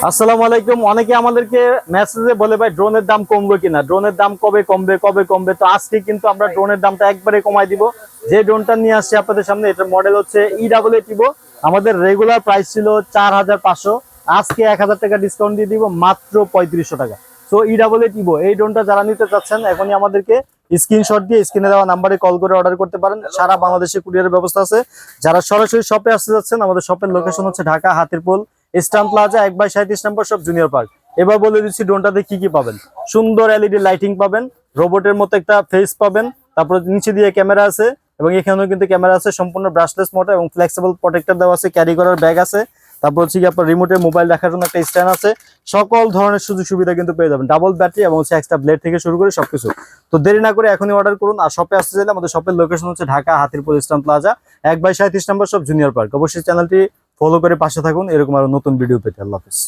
আসসালামু আলাইকুম। অনেকে আমাদেরকে মেসেজে বলে ভাই ড্রোনের দাম কমবে কিনা, ড্রোনের দাম কবে কমবে কবে কমবে। তো আজকে কিন্তু আমরা ড্রোনের দামটা একবারে কমাই দিব। যে ড্রোনটা নিয়ে আসছি আপনাদের সামনে, এটার মডেল হচ্ছে EWTIVO। আমাদের রেগুলার প্রাইস ছিল 4500, আজকে 1000 টাকা ডিসকাউন্ট দিয়ে দিব মাত্র 3500 টাকা। তো EWTIVO এই ড্রোনটা যারা নিতে চাচ্ছেন এখনই আমাদেরকে স্ক্রিনশট দিয়ে স্ক্রিনে দেওয়া নাম্বারে কল করে অর্ডার করতে পারেন। সারা বাংলাদেশে কুরিয়ারের ব্যবস্থা আছে। যারা সরাসরি শপে আসতে যাচ্ছেন, আমাদের শপের লোকেশন হচ্ছে ঢাকা হাতিরপুল স্টাম্প প্লাজা 1/37 নম্বর শপ, জুনিয়র পার্ক। এবার বলে দিচ্ছি ড্রোনটাতে কি কি পাবেন। সুন্দর LED লাইটিং পাবেন, রোবটের মতো একটা ফেস পাবেন, তারপরে নিচে দিয়ে ক্যামেরা আছে এবং এখানেও কিন্তু ক্যামেরা আছে, সম্পূর্ণ ব্রাশলেস মোটর এবং ফ্লেক্সিবল প্রোটেক্টর দেওয়া আছে, ক্যারি করার ব্যাগ আছে, তারপর হচ্ছে কি আপনার রিমোটে মোবাইল রাখার জন্য একটা স্ট্যান্ড আছে। সকল ধরনের সুযোগ সুবিধা কিন্তু পেয়ে যাবেন, ডাবল ব্যাটারি এবং হচ্ছে এক্সট্রা ব্লেড থেকে শুরু করে সবকিছু। তো দেরি না করে এখনই অর্ডার করুন। আর শপে আসতে চাইলে আমাদের শপের লোকেশন হচ্ছে ঢাকা হাতিরপুল স্টাম্প প্লাজা 1/37 নম্বর শপ, জুনিয়র পার্ক। অবশ্যই চ্যানেলটি ফলো করে পাশে থাকুন এরকম আরো নতুন ভিডিও পেতে। আল্লাহ হাফেজ।